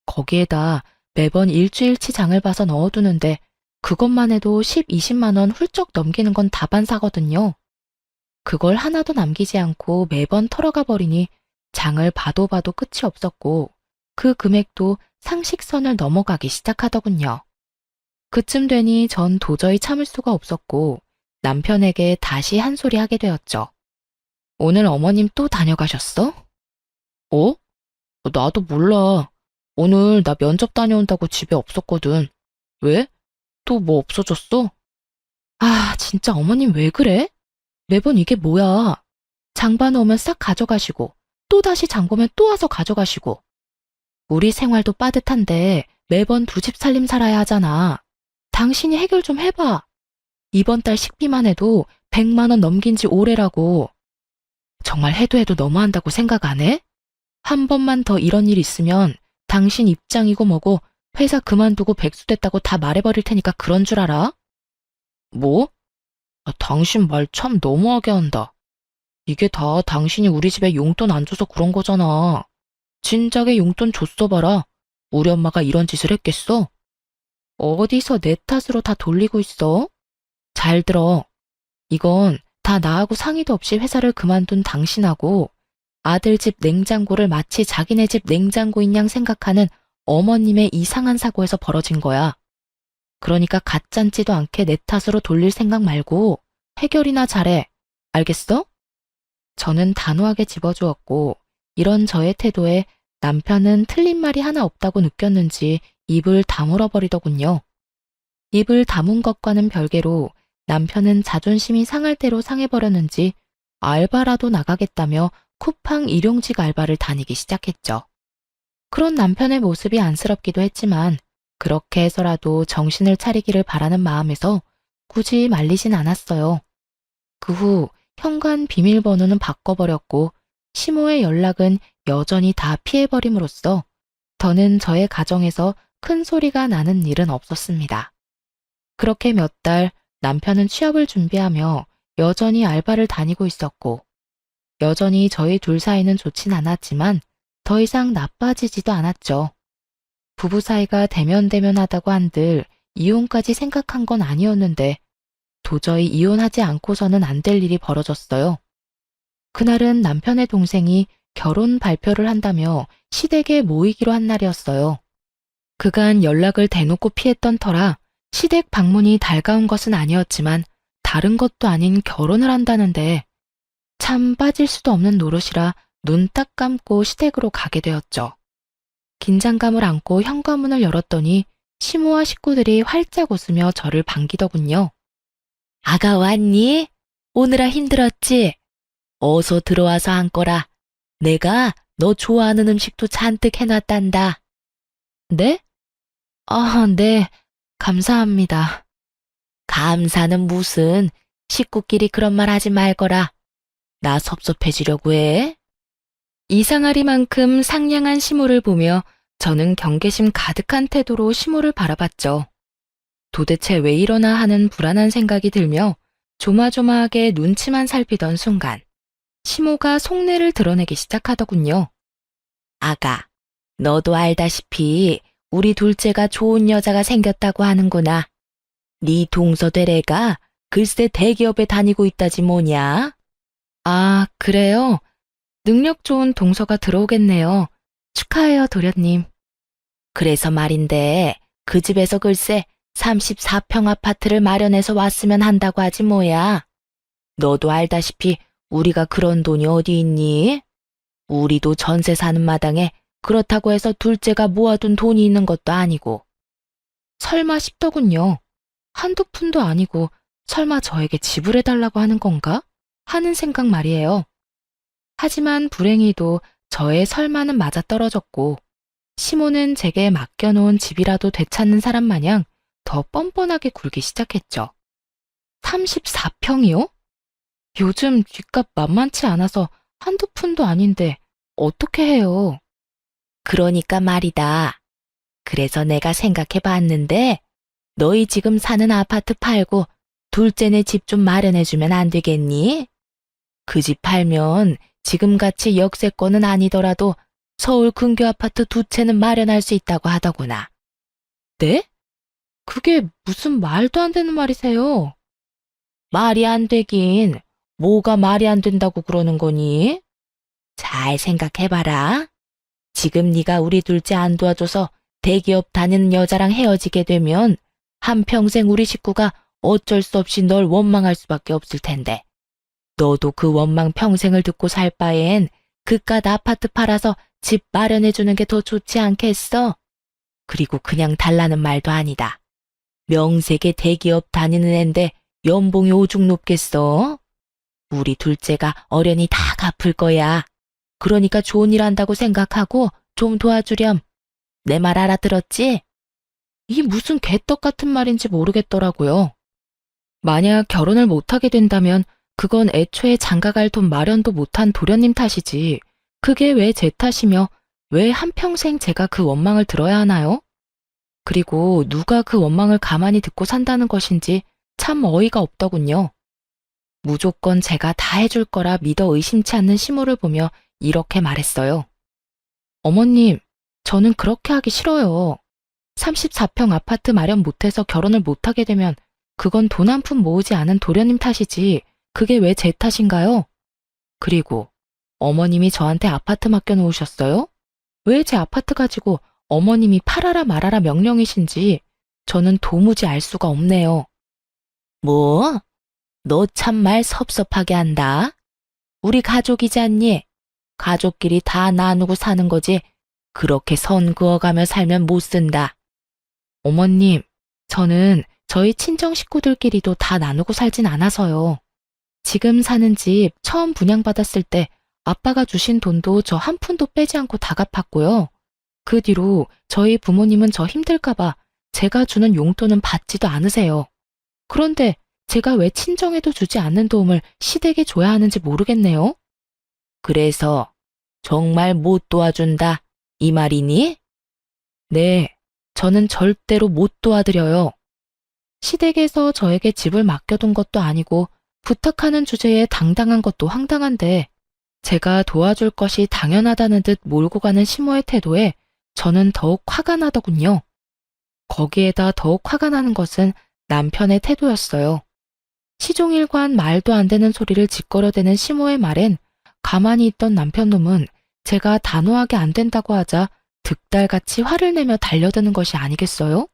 거기에다 매번 일주일치 장을 봐서 넣어두는데 그것만 해도 10, 20만 원 훌쩍 넘기는 건 다반사거든요. 그걸 하나도 남기지 않고 매번 털어가 버리니 장을 봐도 봐도 끝이 없었고 그 금액도 상식선을 넘어가기 시작하더군요. 그쯤 되니 전 도저히 참을 수가 없었고 남편에게 다시 한 소리 하게 되었죠. 오늘 어머님 또 다녀가셨어? 어? 나도 몰라. 오늘 나 면접 다녀온다고 집에 없었거든. 왜? 또 뭐 없어졌어? 아, 진짜 어머님 왜 그래? 매번 이게 뭐야? 장 봐놓으면 싹 가져가시고 또 다시 장 보면 또 와서 가져가시고 우리 생활도 빠듯한데 매번 두 집 살림 살아야 하잖아. 당신이 해결 좀 해봐. 이번 달 식비만 해도 100만 원 넘긴 지 오래라고. 정말 해도 해도 너무한다고 생각 안 해? 한 번만 더 이런 일 있으면 당신 입장이고 뭐고 회사 그만두고 백수 됐다고 다 말해버릴 테니까 그런 줄 알아? 뭐? 당신 말 참 너무하게 한다. 이게 다 당신이 우리 집에 용돈 안 줘서 그런 거잖아. 진작에 용돈 줬어 봐라. 우리 엄마가 이런 짓을 했겠어? 어디서 내 탓으로 다 돌리고 있어? 잘 들어. 이건 다 나하고 상의도 없이 회사를 그만둔 당신하고 아들 집 냉장고를 마치 자기네 집 냉장고인 양 생각하는 어머님의 이상한 사고에서 벌어진 거야. 그러니까 가짠지도 않게 내 탓으로 돌릴 생각 말고 해결이나 잘해. 알겠어? 저는 단호하게 집어주었고 이런 저의 태도에 남편은 틀린 말이 하나 없다고 느꼈는지 입을 다물어 버리더군요. 입을 다문 것과는 별개로 남편은 자존심이 상할 대로 상해버렸는지 알바라도 나가겠다며 쿠팡 일용직 알바를 다니기 시작했죠. 그런 남편의 모습이 안쓰럽기도 했지만 그렇게 해서라도 정신을 차리기를 바라는 마음에서 굳이 말리진 않았어요. 그 후 현관 비밀번호는 바꿔버렸고 시모의 연락은 여전히 다 피해버림으로써 더는 저의 가정에서 큰 소리가 나는 일은 없었습니다. 그렇게 몇 달 남편은 취업을 준비하며 여전히 알바를 다니고 있었고 여전히 저희 둘 사이는 좋진 않았지만 더 이상 나빠지지도 않았죠. 부부 사이가 대면대면하다고 한들 이혼까지 생각한 건 아니었는데 도저히 이혼하지 않고서는 안 될 일이 벌어졌어요. 그날은 남편의 동생이 결혼 발표를 한다며 시댁에 모이기로 한 날이었어요. 그간 연락을 대놓고 피했던 터라 시댁 방문이 달가운 것은 아니었지만 다른 것도 아닌 결혼을 한다는데 참 빠질 수도 없는 노릇이라 눈 딱 감고 시댁으로 가게 되었죠. 긴장감을 안고 현관문을 열었더니 시모와 식구들이 활짝 웃으며 저를 반기더군요. 아가 왔니? 오느라 힘들었지? 어서 들어와서 앉거라. 내가 너 좋아하는 음식도 잔뜩 해놨단다. 네? 아, 네. 감사합니다. 감사는 무슨, 식구끼리 그런 말 하지 말거라. 나 섭섭해지려고 해? 이상하리만큼 상냥한 시모를 보며 저는 경계심 가득한 태도로 시모를 바라봤죠. 도대체 왜 이러나 하는 불안한 생각이 들며 조마조마하게 눈치만 살피던 순간 시모가 속내를 드러내기 시작하더군요. 아가, 너도 알다시피 우리 둘째가 좋은 여자가 생겼다고 하는구나. 네 동서대래가 글쎄 대기업에 다니고 있다지 뭐냐? 아, 그래요? 능력 좋은 동서가 들어오겠네요. 축하해요, 도련님. 그래서 말인데 그 집에서 글쎄 34평 아파트를 마련해서 왔으면 한다고 하지 뭐야. 너도 알다시피 우리가 그런 돈이 어디 있니? 우리도 전세 사는 마당에 그렇다고 해서 둘째가 모아둔 돈이 있는 것도 아니고. 설마 싶더군요. 한두 푼도 아니고 설마 저에게 지불해달라고 하는 건가? 하는 생각 말이에요. 하지만 불행히도 저의 설마는 맞아떨어졌고 시모는 제게 맡겨놓은 집이라도 되찾는 사람 마냥 더 뻔뻔하게 굴기 시작했죠. 34평이요? 요즘 뒷값 만만치 않아서 한두 푼도 아닌데 어떻게 해요? 그러니까 말이다. 그래서 내가 생각해 봤는데 너희 지금 사는 아파트 팔고 둘째네 집 좀 마련해주면 안 되겠니? 그 집 팔면 지금같이 역세권은 아니더라도 서울 근교 아파트 2채는 마련할 수 있다고 하더구나. 네? 그게 무슨 말도 안 되는 말이세요? 말이 안 되긴 뭐가 말이 안 된다고 그러는 거니? 잘 생각해봐라. 지금 네가 우리 둘째 안 도와줘서 대기업 다니는 여자랑 헤어지게 되면 한평생 우리 식구가 어쩔 수 없이 널 원망할 수밖에 없을 텐데. 너도 그 원망 평생을 듣고 살 바엔 그깟 아파트 팔아서 집 마련해주는 게 더 좋지 않겠어? 그리고 그냥 달라는 말도 아니다. 명색의 대기업 다니는 앤데 연봉이 오죽 높겠어? 우리 둘째가 어련히 다 갚을 거야. 그러니까 좋은 일 한다고 생각하고 좀 도와주렴. 내 말 알아들었지? 이 무슨 개떡 같은 말인지 모르겠더라고요. 만약 결혼을 못하게 된다면 그건 애초에 장가갈 돈 마련도 못한 도련님 탓이지. 그게 왜 제 탓이며 왜 한평생 제가 그 원망을 들어야 하나요? 그리고 누가 그 원망을 가만히 듣고 산다는 것인지 참 어이가 없더군요. 무조건 제가 다 해줄 거라 믿어 의심치 않는 시모를 보며 이렇게 말했어요. 어머님, 저는 그렇게 하기 싫어요. 34평 아파트 마련 못해서 결혼을 못하게 되면 그건 돈 한 푼 모으지 않은 도련님 탓이지 그게 왜 제 탓인가요? 그리고 어머님이 저한테 아파트 맡겨놓으셨어요? 왜 제 아파트 가지고 어머님이 팔아라 말아라 명령이신지 저는 도무지 알 수가 없네요. 뭐? 너 참 말 섭섭하게 한다. 우리 가족이지 않니? 가족끼리 다 나누고 사는 거지. 그렇게 선 그어가며 살면 못 쓴다. 어머님, 저는 저희 친정 식구들끼리도 다 나누고 살진 않아서요. 지금 사는 집 처음 분양받았을 때 아빠가 주신 돈도 저 한 푼도 빼지 않고 다 갚았고요. 그 뒤로 저희 부모님은 저 힘들까봐 제가 주는 용돈은 받지도 않으세요. 그런데 제가 왜 친정에도 주지 않는 도움을 시댁에 줘야 하는지 모르겠네요. 그래서 정말 못 도와준다, 이 말이니? 네, 저는 절대로 못 도와드려요. 시댁에서 저에게 집을 맡겨둔 것도 아니고 부탁하는 주제에 당당한 것도 황당한데 제가 도와줄 것이 당연하다는 듯 몰고 가는 시모의 태도에 저는 더욱 화가 나더군요. 거기에다 더욱 화가 나는 것은 남편의 태도였어요. 시종일관 말도 안 되는 소리를 짓거려대는 시모의 말엔 가만히 있던 남편놈은 제가 단호하게 안 된다고 하자 득달같이 화를 내며 달려드는 것이 아니겠어요?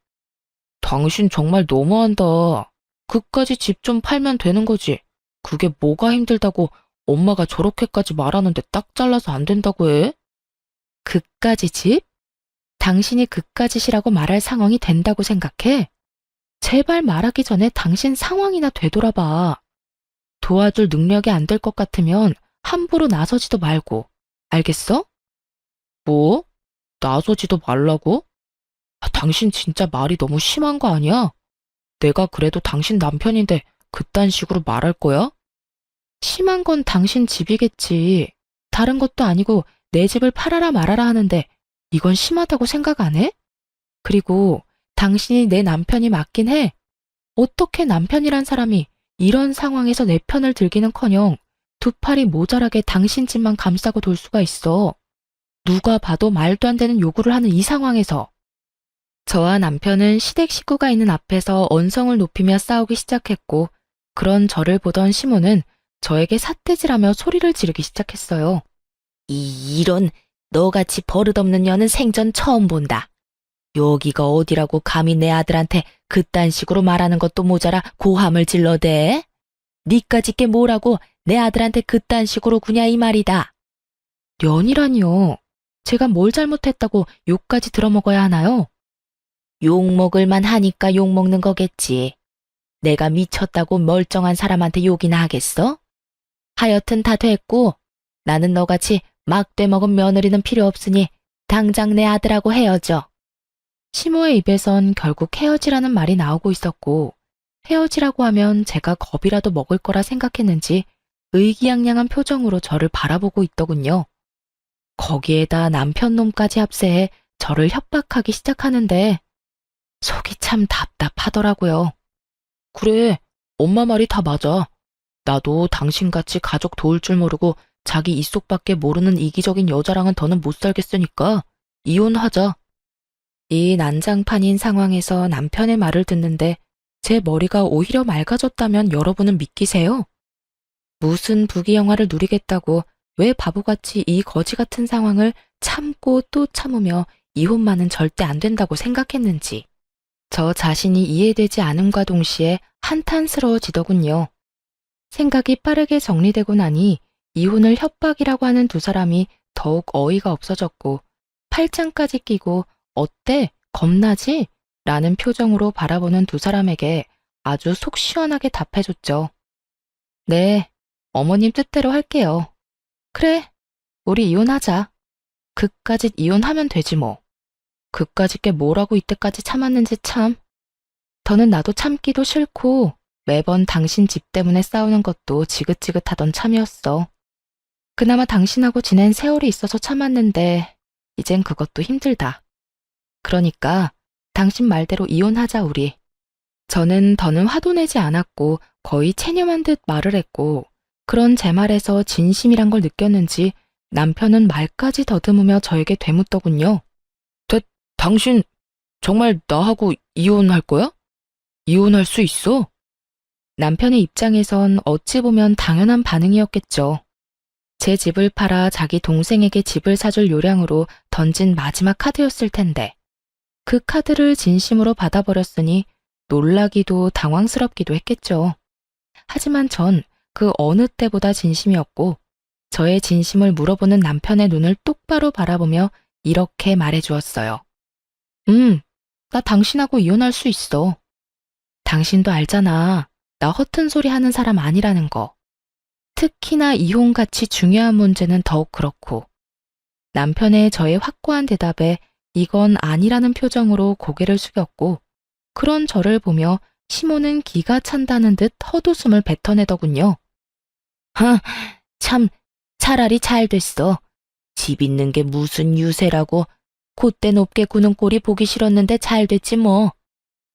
당신 정말 너무한다. 그까지 집 좀 팔면 되는 거지. 그게 뭐가 힘들다고 엄마가 저렇게까지 말하는데 딱 잘라서 안 된다고 해? 그까지 집? 당신이 그까짓이라고 말할 상황이 된다고 생각해? 제발 말하기 전에 당신 상황이나 되돌아봐. 도와줄 능력이 안 될 것 같으면 함부로 나서지도 말고. 알겠어? 뭐? 나서지도 말라고? 당신 진짜 말이 너무 심한 거 아니야? 내가 그래도 당신 남편인데 그딴 식으로 말할 거야? 심한 건 당신 집이겠지. 다른 것도 아니고 내 집을 팔아라 말아라 하는데 이건 심하다고 생각 안 해? 그리고 당신이 내 남편이 맞긴 해. 어떻게 남편이란 사람이 이런 상황에서 내 편을 들기는커녕 두 팔이 모자라게 당신 집만 감싸고 돌 수가 있어. 누가 봐도 말도 안 되는 요구를 하는 이 상황에서. 저와 남편은 시댁 식구가 있는 앞에서 언성을 높이며 싸우기 시작했고, 그런 저를 보던 시모는 저에게 삿대질하며 소리를 지르기 시작했어요. 이런 너같이 버릇없는 년은 생전 처음 본다. 여기가 어디라고 감히 내 아들한테 그딴 식으로 말하는 것도 모자라 고함을 질러대? 니까짓 게 뭐라고 내 아들한테 그딴 식으로 구냐 이 말이다. 년이라니요. 제가 뭘 잘못했다고 욕까지 들어먹어야 하나요? 욕먹을만 하니까 욕먹는 거겠지. 내가 미쳤다고 멀쩡한 사람한테 욕이나 하겠어? 하여튼 다 됐고 나는 너같이 막대 먹은 며느리는 필요 없으니 당장 내 아들하고 헤어져. 시모의 입에선 결국 헤어지라는 말이 나오고 있었고 헤어지라고 하면 제가 겁이라도 먹을 거라 생각했는지 의기양양한 표정으로 저를 바라보고 있더군요. 거기에다 남편 놈까지 합세해 저를 협박하기 시작하는데 속이 참 답답하더라고요. 그래, 엄마 말이 다 맞아. 나도 당신같이 가족 도울 줄 모르고 자기 입속밖에 모르는 이기적인 여자랑은 더는 못 살겠으니까 이혼하자. 이 난장판인 상황에서 남편의 말을 듣는데 제 머리가 오히려 맑아졌다면 여러분은 믿기세요? 무슨 부귀영화를 누리겠다고 왜 바보같이 이 거지 같은 상황을 참고 또 참으며 이혼만은 절대 안 된다고 생각했는지. 저 자신이 이해되지 않음과 동시에 한탄스러워지더군요. 생각이 빠르게 정리되고 나니 이혼을 협박이라고 하는 두 사람이 더욱 어이가 없어졌고 팔짱까지 끼고 어때? 겁나지? 라는 표정으로 바라보는 두 사람에게 아주 속 시원하게 답해줬죠. 네, 어머님 뜻대로 할게요. 그래, 우리 이혼하자. 그까짓 이혼하면 되지 뭐. 그까짓 게 뭐라고 이때까지 참았는지 참. 더는 나도 참기도 싫고 매번 당신 집 때문에 싸우는 것도 지긋지긋하던 참이었어. 그나마 당신하고 지낸 세월이 있어서 참았는데 이젠 그것도 힘들다. 그러니까 당신 말대로 이혼하자 우리. 저는 더는 화도 내지 않았고 거의 체념한 듯 말을 했고 그런 제 말에서 진심이란 걸 느꼈는지 남편은 말까지 더듬으며 저에게 되묻더군요. 당신 정말 나하고 이혼할 거야? 이혼할 수 있어? 남편의 입장에선 어찌 보면 당연한 반응이었겠죠. 제 집을 팔아 자기 동생에게 집을 사줄 요량으로 던진 마지막 카드였을 텐데 그 카드를 진심으로 받아버렸으니 놀라기도 당황스럽기도 했겠죠. 하지만 전 그 어느 때보다 진심이었고 저의 진심을 물어보는 남편의 눈을 똑바로 바라보며 이렇게 말해주었어요. 나 당신하고 이혼할 수 있어. 당신도 알잖아. 나 허튼 소리 하는 사람 아니라는 거. 특히나 이혼같이 중요한 문제는 더욱 그렇고. 남편의 저의 확고한 대답에 이건 아니라는 표정으로 고개를 숙였고 그런 저를 보며 시모는 기가 찬다는 듯 헛웃음을 뱉어내더군요. 참 차라리 잘 됐어. 집 있는 게 무슨 유세라고 콧대 높게 구는 꼴이 보기 싫었는데 잘 됐지 뭐.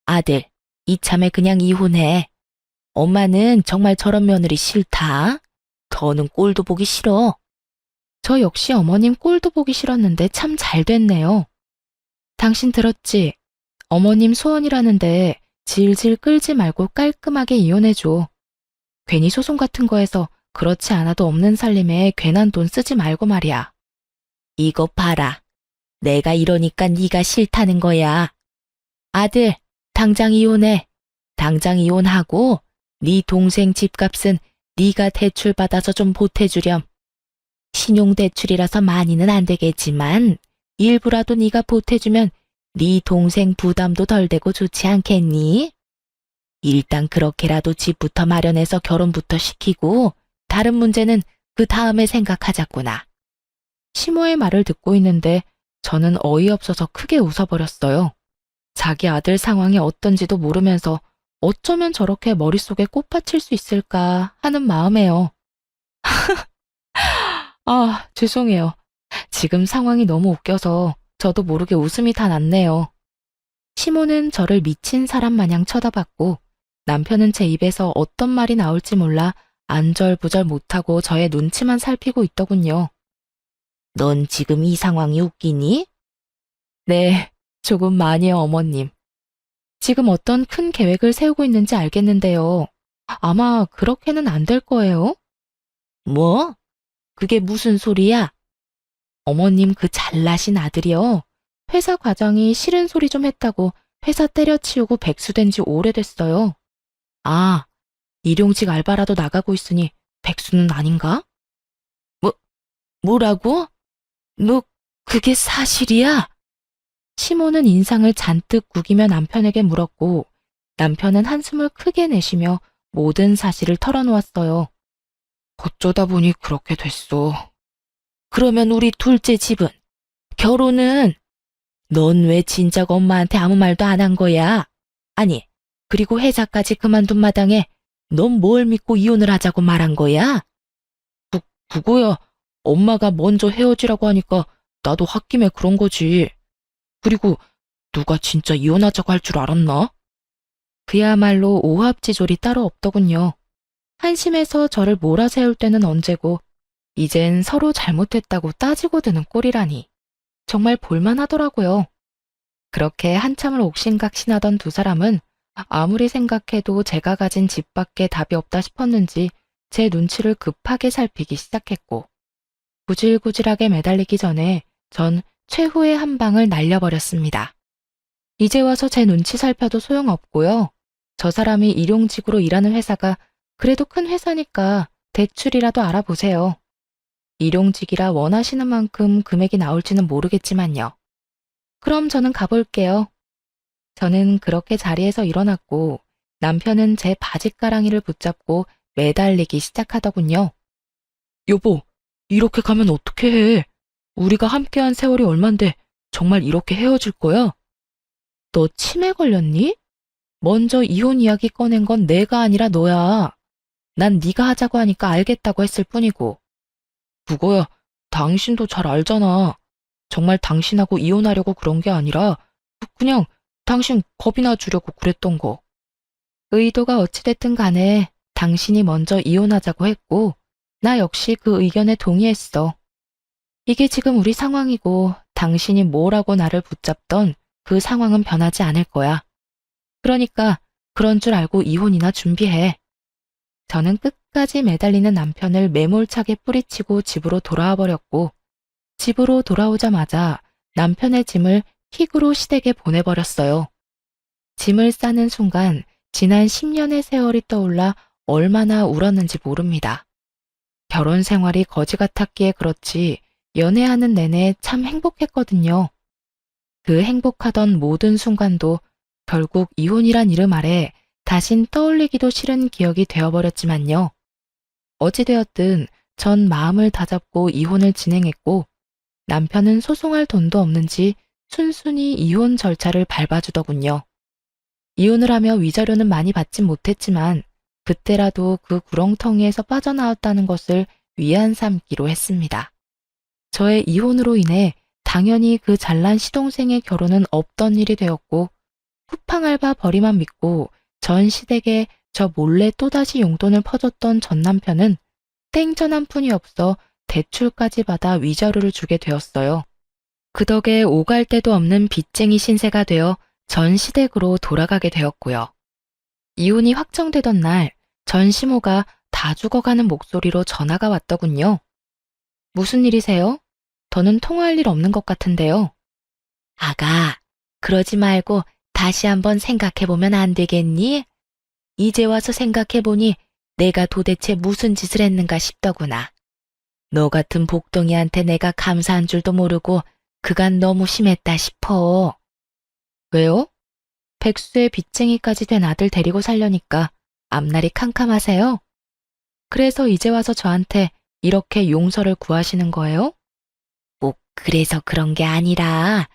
아들, 이참에 그냥 이혼해. 엄마는 정말 저런 며느리 싫다. 더는 꼴도 보기 싫어. 저 역시 어머님 꼴도 보기 싫었는데 참 잘 됐네요. 당신 들었지? 어머님 소원이라는데 질질 끌지 말고 깔끔하게 이혼해줘. 괜히 소송 같은 거에서 그렇지 않아도 없는 살림에 괜한 돈 쓰지 말고 말이야. 이거 봐라. 내가 이러니까 네가 싫다는 거야. 아들, 당장 이혼해. 당장 이혼하고 네 동생 집값은 네가 대출받아서 좀 보태주렴. 신용대출이라서 많이는 안 되겠지만 일부라도 네가 보태주면 네 동생 부담도 덜 되고 좋지 않겠니? 일단 그렇게라도 집부터 마련해서 결혼부터 시키고 다른 문제는 그 다음에 생각하자꾸나. 시모의 말을 듣고 있는데 저는 어이없어서 크게 웃어버렸어요. 자기 아들 상황이 어떤지도 모르면서 어쩌면 저렇게 머릿속에 꽃받칠 수 있을까 하는 마음에요. 아, 죄송해요. 지금 상황이 너무 웃겨서 저도 모르게 웃음이 다 났네요. 시모는 저를 미친 사람 마냥 쳐다봤고 남편은 제 입에서 어떤 말이 나올지 몰라 안절부절 못하고 저의 눈치만 살피고 있더군요. 넌 지금 이 상황이 웃기니? 네, 조금 많이요, 어머님. 지금 어떤 큰 계획을 세우고 있는지 알겠는데요. 아마 그렇게는 안 될 거예요. 뭐? 그게 무슨 소리야? 어머님 그 잘나신 아들이요. 회사 과장이 싫은 소리 좀 했다고 회사 때려치우고 백수된 지 오래됐어요. 아, 일용직 알바라도 나가고 있으니 백수는 아닌가? 뭐, 뭐라고? 너 그게 사실이야? 시모는 인상을 잔뜩 구기며 남편에게 물었고 남편은 한숨을 크게 내쉬며 모든 사실을 털어놓았어요. 어쩌다 보니 그렇게 됐어. 그러면 우리 둘째 집은? 결혼은? 넌 왜 진작 엄마한테 아무 말도 안 한 거야? 아니, 그리고 회사까지 그만둔 마당에 넌 뭘 믿고 이혼을 하자고 말한 거야? 그거야. 엄마가 먼저 헤어지라고 하니까 나도 홧김에 그런 거지. 그리고 누가 진짜 이혼하자고 할 줄 알았나? 그야말로 오합지졸이 따로 없더군요. 한심해서 저를 몰아세울 때는 언제고 이젠 서로 잘못했다고 따지고 드는 꼴이라니. 정말 볼만하더라고요. 그렇게 한참을 옥신각신하던 두 사람은 아무리 생각해도 제가 가진 집밖에 답이 없다 싶었는지 제 눈치를 급하게 살피기 시작했고 구질구질하게 매달리기 전에 전 최후의 한 방을 날려버렸습니다. 이제 와서 제 눈치 살펴도 소용없고요. 저 사람이 일용직으로 일하는 회사가 그래도 큰 회사니까 대출이라도 알아보세요. 일용직이라 원하시는 만큼 금액이 나올지는 모르겠지만요. 그럼 저는 가볼게요. 저는 그렇게 자리에서 일어났고 남편은 제 바지가랑이를 붙잡고 매달리기 시작하더군요. 여보, 이렇게 가면 어떻게 해? 우리가 함께한 세월이 얼만데 정말 이렇게 헤어질 거야? 너 치매 걸렸니? 먼저 이혼 이야기 꺼낸 건 내가 아니라 너야. 난 네가 하자고 하니까 알겠다고 했을 뿐이고. 그거야, 당신도 잘 알잖아. 정말 당신하고 이혼하려고 그런 게 아니라 그냥 당신 겁이나 주려고 그랬던 거. 의도가 어찌됐든 간에 당신이 먼저 이혼하자고 했고 나 역시 그 의견에 동의했어. 이게 지금 우리 상황이고 당신이 뭐라고 나를 붙잡던 그 상황은 변하지 않을 거야. 그러니까 그런 줄 알고 이혼이나 준비해. 저는 끝까지 매달리는 남편을 매몰차게 뿌리치고 집으로 돌아와 버렸고 집으로 돌아오자마자 남편의 짐을 킥으로 시댁에 보내버렸어요. 짐을 싸는 순간 지난 10년의 세월이 떠올라 얼마나 울었는지 모릅니다. 결혼 생활이 거지 같았기에 그렇지 연애하는 내내 참 행복했거든요. 그 행복하던 모든 순간도 결국 이혼이란 이름 아래 다신 떠올리기도 싫은 기억이 되어버렸지만요. 어찌되었든 전 마음을 다잡고 이혼을 진행했고 남편은 소송할 돈도 없는지 순순히 이혼 절차를 밟아주더군요. 이혼을 하며 위자료는 많이 받진 못했지만 그때라도 그 구렁텅이에서 빠져나왔다는 것을 위안 삼기로 했습니다. 저의 이혼으로 인해 당연히 그 잘난 시동생의 결혼은 없던 일이 되었고 쿠팡알바 벌이만 믿고 전 시댁에 저 몰래 또다시 용돈을 퍼줬던 전 남편은 땡전 한 푼이 없어 대출까지 받아 위자료를 주게 되었어요. 그 덕에 오갈 데도 없는 빚쟁이 신세가 되어 전 시댁으로 돌아가게 되었고요. 이혼이 확정되던 날 전 시모가 다 죽어가는 목소리로 전화가 왔더군요. 무슨 일이세요? 더는 통화할 일 없는 것 같은데요. 아가, 그러지 말고 다시 한번 생각해보면 안 되겠니? 이제 와서 생각해보니 내가 도대체 무슨 짓을 했는가 싶더구나. 너 같은 복덩이한테 내가 감사한 줄도 모르고 그간 너무 심했다 싶어. 왜요? 백수의 빚쟁이까지 된 아들 데리고 살려니까 앞날이 캄캄하세요? 그래서 이제 와서 저한테 이렇게 용서를 구하시는 거예요? 꼭 그래서 그런 게 아니라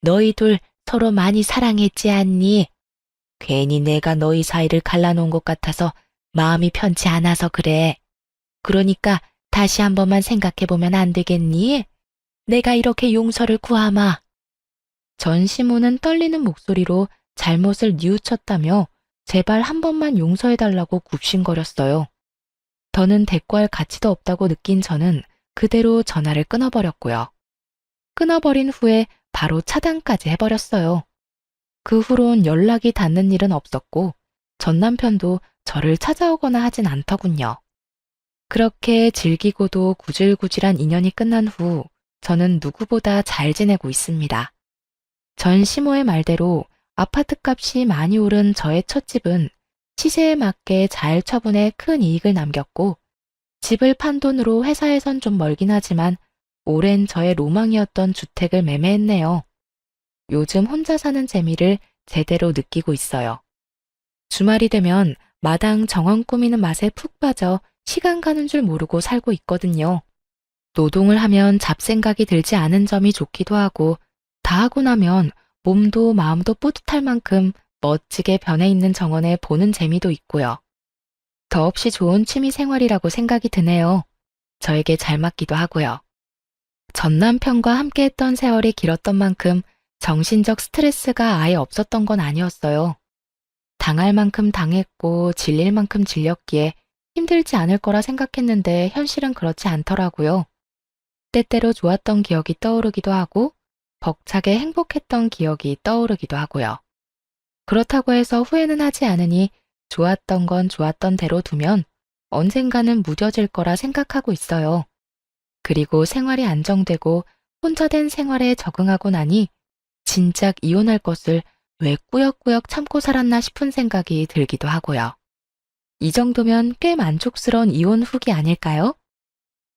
너희 둘 서로 많이 사랑했지 않니? 괜히 내가 너희 사이를 갈라놓은 것 같아서 마음이 편치 않아서 그래. 그러니까 다시 한 번만 생각해보면 안 되겠니? 내가 이렇게 용서를 구하마. 전시모는 떨리는 목소리로 잘못을 뉘우쳤다며 제발 한 번만 용서해달라고 굽신거렸어요. 더는 대꾸할 가치도 없다고 느낀 저는 그대로 전화를 끊어버렸고요. 끊어버린 후에 바로 차단까지 해버렸어요. 그 후론 연락이 닿는 일은 없었고 전 남편도 저를 찾아오거나 하진 않더군요. 그렇게 질기고도 구질구질한 인연이 끝난 후 저는 누구보다 잘 지내고 있습니다. 전 시모의 말대로 아파트 값이 많이 오른 저의 첫 집은 시세에 맞게 잘 처분해 큰 이익을 남겼고 집을 판 돈으로 회사에선 좀 멀긴 하지만 오랜 저의 로망이었던 주택을 매매했네요. 요즘 혼자 사는 재미를 제대로 느끼고 있어요. 주말이 되면 마당 정원 꾸미는 맛에 푹 빠져 시간 가는 줄 모르고 살고 있거든요. 노동을 하면 잡생각이 들지 않은 점이 좋기도 하고 다 하고 나면 몸도 마음도 뿌듯할 만큼 멋지게 변해 있는 정원을 보는 재미도 있고요. 더없이 좋은 취미 생활이라고 생각이 드네요. 저에게 잘 맞기도 하고요. 전 남편과 함께 했던 세월이 길었던 만큼 정신적 스트레스가 아예 없었던 건 아니었어요. 당할 만큼 당했고 질릴 만큼 질렸기에 힘들지 않을 거라 생각했는데 현실은 그렇지 않더라고요. 때때로 좋았던 기억이 떠오르기도 하고 벅차게 행복했던 기억이 떠오르기도 하고요. 그렇다고 해서 후회는 하지 않으니 좋았던 건 좋았던 대로 두면 언젠가는 무뎌질 거라 생각하고 있어요. 그리고 생활이 안정되고 혼자 된 생활에 적응하고 나니 진작 이혼할 것을 왜 꾸역꾸역 참고 살았나 싶은 생각이 들기도 하고요. 이 정도면 꽤 만족스러운 이혼 후기 아닐까요?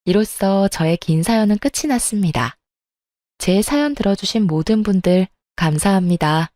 이로써 저의 긴 사연은 끝이 났습니다. 제 사연 들어주신 모든 분들 감사합니다.